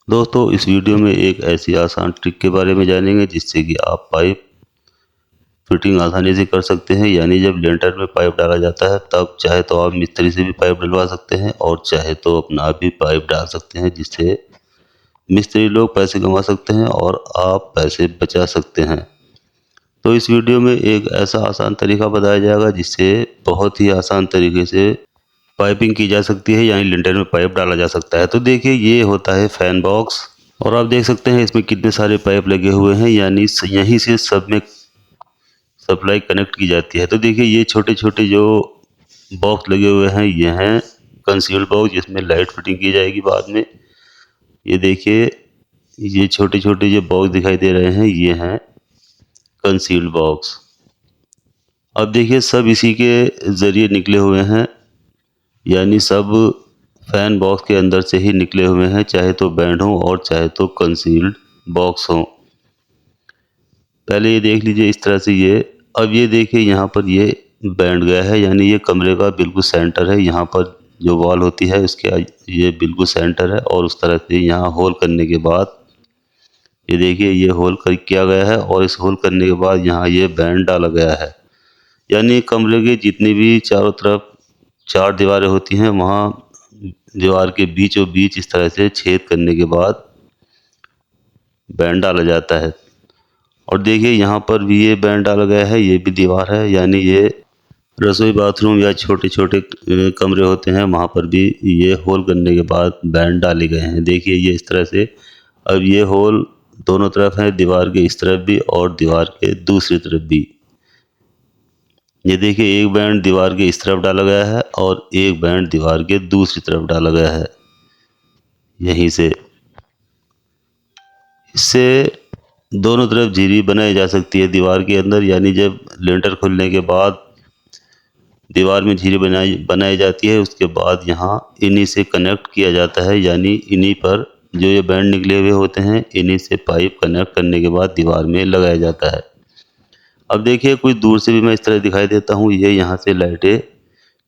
दोस्तों इस वीडियो में एक ऐसी आसान ट्रिक के बारे में जानेंगे जिससे कि आप पाइप फिटिंग आसानी से कर सकते हैं। यानी जब लेंटर में पाइप डाला जाता है तब चाहे तो आप मिस्त्री से भी पाइप डलवा सकते हैं और चाहे तो अपना आप भी पाइप डाल सकते हैं, जिससे मिस्त्री लोग पैसे कमा सकते हैं और आप पैसे बचा सकते हैं। तो इस वीडियो में एक ऐसा आसान तरीका बताया जाएगा जिससे बहुत ही आसान तरीके से पाइपिंग की जा सकती है, यानी लिंटर में पाइप डाला जा सकता है। तो देखिए ये होता है फैन बॉक्स और आप देख सकते हैं इसमें कितने सारे पाइप लगे हुए हैं, यानी यहीं से सब में सप्लाई कनेक्ट की जाती है। तो देखिए ये छोटे छोटे जो बॉक्स लगे हुए हैं ये हैं कंसील्ड बॉक्स, जिसमें लाइट फिटिंग की जाएगी बाद में। ये देखिए ये छोटे छोटे जो बॉक्स दिखाई दे रहे हैं ये हैं कंसील्ड बॉक्स। अब देखिए सब इसी के ज़रिए निकले हुए हैं, यानी सब फैन बॉक्स के अंदर से ही निकले हुए हैं, चाहे तो बैंड हो और चाहे तो कंसील्ड बॉक्स हो। पहले ये देख लीजिए इस तरह से ये। अब ये देखिए यहाँ पर ये बैंड गया है, यानी ये कमरे का बिल्कुल सेंटर है। यहाँ पर जो वॉल होती है उसके ये बिल्कुल सेंटर है और उस तरह से यहाँ होल करने के बाद ये देखिए ये होल किया गया है और इस होल करने के बाद यहाँ ये बैंड डाला गया है। यानी कमरे के जितनी भी चारों तरफ चार दीवारें होती हैं वहाँ दीवार के बीचों बीच इस तरह से छेद करने के बाद बैंड डाला जाता है। और देखिए यहाँ पर भी ये बैंड डाला गया है, ये भी दीवार है, यानी ये रसोई बाथरूम या छोटे छोटे कमरे होते हैं वहाँ पर भी ये होल करने के बाद बैंड डाले गए हैं। देखिए ये इस तरह से। अब ये होल दोनों तरफ है, दीवार के इस तरफ भी और दीवार के दूसरी तरफ भी। ये देखिए एक बैंड दीवार के इस तरफ डाला गया है और एक बैंड दीवार के दूसरी तरफ डाला गया है यहीं से। इससे दोनों तरफ झिरी बनाई जा सकती है दीवार के अंदर, यानी जब लेंटर खुलने के बाद दीवार में झिरी बनाई जाती है उसके बाद यहाँ इन्हीं से कनेक्ट किया जाता है, यानी इन्हीं पर जो ये बैंड निकले हुए होते हैं इन्हीं से पाइप कनेक्ट करने के बाद दीवार में लगाया जाता है। अब देखिए कुछ दूर से भी मैं इस तरह दिखाई देता हूँ, ये यहाँ से लाइटें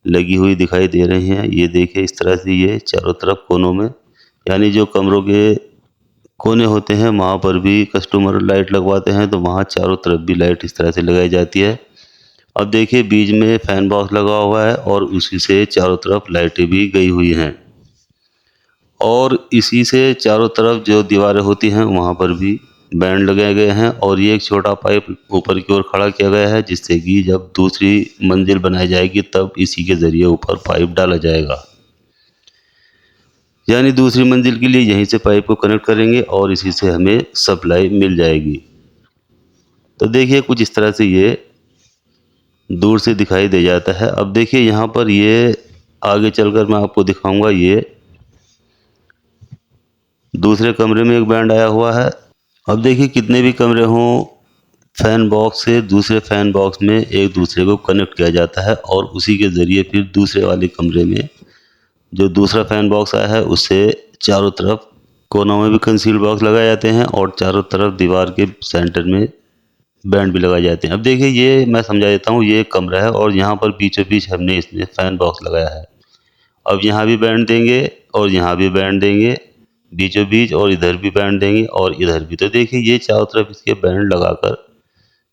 लगी हुई दिखाई दे रही हैं। ये देखिए इस तरह से ये चारों तरफ कोनों में, यानी जो कमरों के कोने होते हैं वहाँ पर भी कस्टमर लाइट लगवाते हैं, तो वहाँ चारों तरफ भी लाइट इस तरह से लगाई जाती है। अब देखिए बीच में फैन बॉक्स लगा हुआ है और उसी से चारों तरफ लाइटें भी गई हुई हैं और इसी से चारों तरफ जो दीवारें होती हैं वहाँ पर भी बैंड लगाए गए हैं। और ये एक छोटा पाइप ऊपर की ओर खड़ा किया गया है, जिससे कि जब दूसरी मंजिल बनाई जाएगी तब इसी के ज़रिए ऊपर पाइप डाला जाएगा। यानी दूसरी मंजिल के लिए यहीं से पाइप को कनेक्ट करेंगे और इसी से हमें सप्लाई मिल जाएगी। तो देखिए कुछ इस तरह से ये दूर से दिखाई दे जाता है। अब देखिए यहाँ पर ये आगे चलकर मैं आपको दिखाऊंगा, ये दूसरे कमरे में एक बैंड आया हुआ है। अब देखिए कितने भी कमरे हों फैन बॉक्स से दूसरे फैन बॉक्स में एक दूसरे को कनेक्ट किया जाता है और उसी के ज़रिए फिर दूसरे वाले कमरे में जो दूसरा फैन बॉक्स आया है उससे चारों तरफ कोनों में भी कंसील्ड बॉक्स लगाए जाते हैं और चारों तरफ दीवार के सेंटर में बैंड भी लगाए जाते हैं। अब देखिए ये मैं समझा देता हूँ, ये कमरा है और यहाँ पर बीचों बीच हमने इसमें फ़ैन बॉक्स लगाया है। अब यहाँ भी बैंड देंगे और यहाँ भी बैंड देंगे बीचों बीच, और इधर भी बैंड देंगे और इधर भी। तो देखिए ये चारों तरफ इसके बैंड लगाकर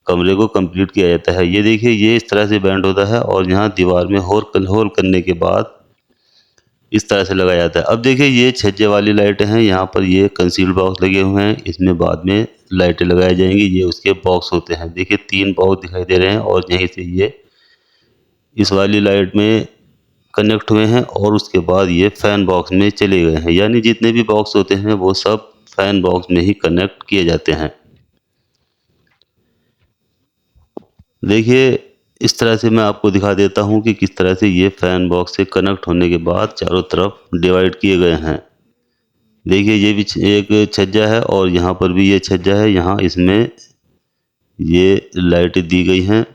कमरे को कंप्लीट किया जाता है। ये देखिए ये इस तरह से बैंड होता है और यहाँ दीवार में होल करने के बाद इस तरह से लगाया जाता है। अब देखिए ये छज्जे वाली लाइटें हैं, यहाँ पर ये कंसील्ड बॉक्स लगे हुए हैं, इसमें बाद में लाइटें लगाई जाएंगी। ये उसके बॉक्स होते हैं। देखिए 3 बॉक्स दिखाई दे रहे हैं और यहीं से ये इस वाली लाइट में कनेक्ट हुए हैं और उसके बाद ये फैन बॉक्स में चले गए हैं। यानी जितने भी बॉक्स होते हैं वो सब फैन बॉक्स में ही कनेक्ट किए जाते हैं। देखिए इस तरह से मैं आपको दिखा देता हूँ कि किस तरह से ये फैन बॉक्स से कनेक्ट होने के बाद चारों तरफ डिवाइड किए गए हैं। देखिए ये भी एक छज्जा है और यहाँ पर भी ये छज्जा है, यहाँ इसमें ये लाइटें दी गई हैं।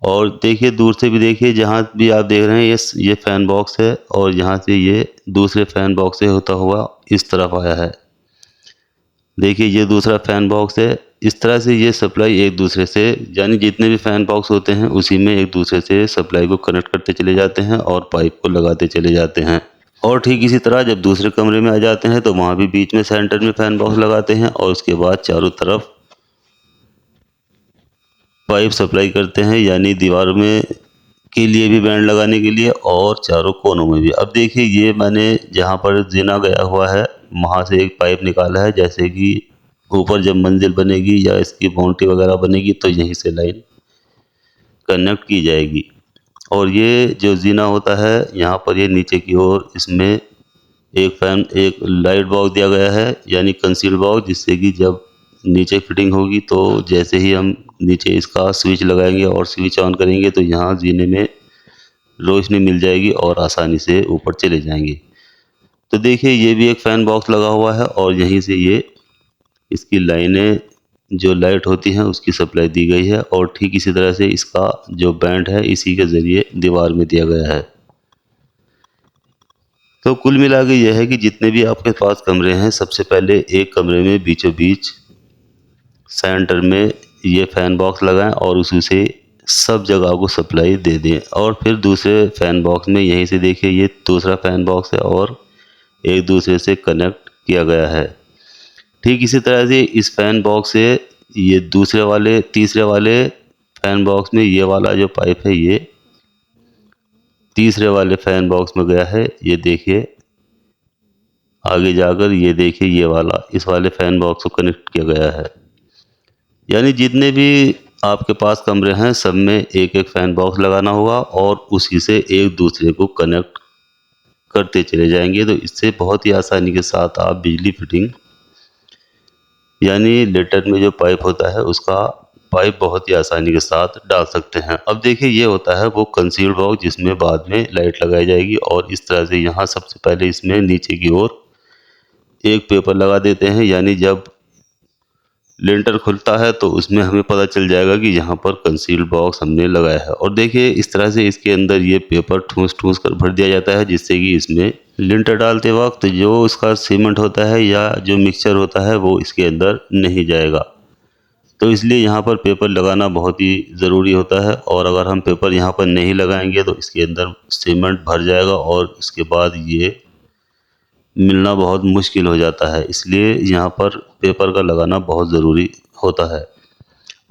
और देखिए दूर से भी देखिए जहाँ भी आप देख रहे हैं ये फैन बॉक्स है और यहाँ से ये दूसरे फैन बॉक्स से होता हुआ इस तरफ आया है। देखिए ये दूसरा फैन बॉक्स है। इस तरह से ये सप्लाई एक दूसरे से, यानी जितने भी फैन बॉक्स होते हैं उसी में एक दूसरे से सप्लाई को कनेक्ट करते चले जाते हैं और पाइप को लगाते चले जाते हैं। और ठीक इसी तरह जब दूसरे कमरे में आ जाते हैं तो वहाँ भी बीच में सेंटर में फैन बॉक्स लगाते हैं और उसके बाद चारों तरफ पाइप सप्लाई करते हैं, यानी दीवार में के लिए भी बैंड लगाने के लिए और चारों कोनों में भी। अब देखिए ये मैंने जहाँ पर जीना गया हुआ है वहाँ से एक पाइप निकाला है, जैसे कि ऊपर जब मंजिल बनेगी या इसकी बाउंड्री वगैरह बनेगी तो यहीं से लाइन कनेक्ट की जाएगी। और ये जो जीना होता है यहाँ पर ये नीचे की ओर इसमें एक लाइट बॉक्स दिया गया है, यानी कंसील बॉक्स, जिससे कि जब नीचे फिटिंग होगी तो जैसे ही हम नीचे इसका स्विच लगाएंगे और स्विच ऑन करेंगे तो यहाँ जीने में रोशनी मिल जाएगी और आसानी से ऊपर चले जाएंगे। तो देखिए ये भी एक फ़ैन बॉक्स लगा हुआ है और यहीं से ये इसकी लाइनें जो लाइट होती हैं उसकी सप्लाई दी गई है और ठीक इसी तरह से इसका जो बैंड है इसी के ज़रिए दीवार में दिया गया है। तो कुल मिला के यह है कि जितने भी आपके पास कमरे हैं, सबसे पहले एक कमरे में बीचों बीच सेंटर में ये फ़ैन बॉक्स लगाएं और उसी से सब जगह को सप्लाई दे दें। और फिर दूसरे फ़ैन बॉक्स में यहीं से देखिए ये दूसरा फ़ैन बॉक्स है और एक दूसरे से कनेक्ट किया गया है। ठीक इसी तरह से इस फ़ैन बॉक्स से ये तीसरे वाले फ़ैन बॉक्स में ये वाला जो पाइप है ये तीसरे वाले फ़ैन बॉक्स में गया है। ये देखिए आगे जाकर ये देखिए ये वाला इस वाले फ़ैन बॉक्स को कनेक्ट किया गया है। यानी जितने भी आपके पास कमरे हैं सब में एक एक फ़ैन बॉक्स लगाना होगा और उसी से एक दूसरे को कनेक्ट करते चले जाएंगे। तो इससे बहुत ही आसानी के साथ आप बिजली फिटिंग यानी लेटर में जो पाइप होता है उसका पाइप बहुत ही आसानी के साथ डाल सकते हैं। अब देखिए ये होता है वो कंसील्ड बॉक्स जिसमें बाद में लाइट लगाई जाएगी और इस तरह से यहाँ सबसे पहले इसमें नीचे की ओर एक पेपर लगा देते हैं, यानी जब लिंटर खुलता है तो उसमें हमें पता चल जाएगा कि यहाँ पर कंसील्ड बॉक्स हमने लगाया है। और देखिए इस तरह से इसके अंदर ये पेपर ठूस ठूस कर भर दिया जाता है, जिससे कि इसमें लिंटर डालते वक्त जो इसका सीमेंट होता है या जो मिक्सचर होता है वो इसके अंदर नहीं जाएगा। तो इसलिए यहाँ पर पेपर लगाना बहुत ही ज़रूरी होता है और अगर हम पेपर यहाँ पर नहीं लगाएंगे तो इसके अंदर सीमेंट भर जाएगा और इसके बाद ये मिलना बहुत मुश्किल हो जाता है। इसलिए यहाँ पर पेपर का लगाना बहुत ज़रूरी होता है।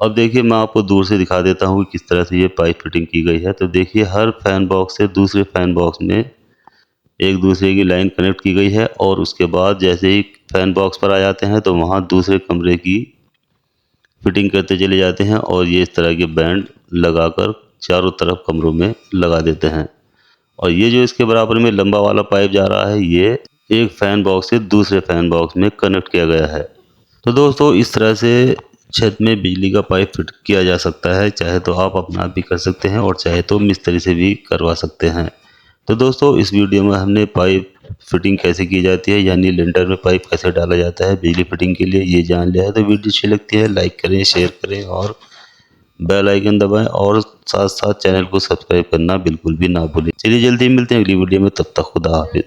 अब देखिए मैं आपको दूर से दिखा देता हूँ कि किस तरह से ये पाइप फिटिंग की गई है। तो देखिए हर फ़ैन बॉक्स से दूसरे फ़ैन बॉक्स में एक दूसरे की लाइन कनेक्ट की गई है और उसके बाद जैसे ही फ़ैन बॉक्स पर आ जाते हैं तो वहाँ दूसरे कमरे की फिटिंग करते चले जाते हैं और ये इस तरह के बैंड लगाकर चारों तरफ कमरों में लगा देते हैं। और ये जो इसके बराबर में लंबा वाला पाइप जा रहा है ये एक फ़ैन बॉक्स से दूसरे फ़ैन बॉक्स में कनेक्ट किया गया है। तो दोस्तों इस तरह से छत में बिजली का पाइप फिट किया जा सकता है। चाहे तो आप अपना भी कर सकते हैं और चाहे तो मिस्त्री से भी करवा सकते हैं। तो दोस्तों इस वीडियो में हमने पाइप फिटिंग कैसे की जाती है, यानी लिंटर में पाइप कैसे डाला जाता है बिजली फिटिंग के लिए, ये जान लिया है। तो वीडियो अच्छी लगती है लाइक करें, शेयर करें और बेल आइकन दबाएं और साथ साथ चैनल को सब्सक्राइब करना बिल्कुल भी ना भूलें। चलिए जल्दी मिलते हैं अगली वीडियो में, तब तक खुदा हाफिज़।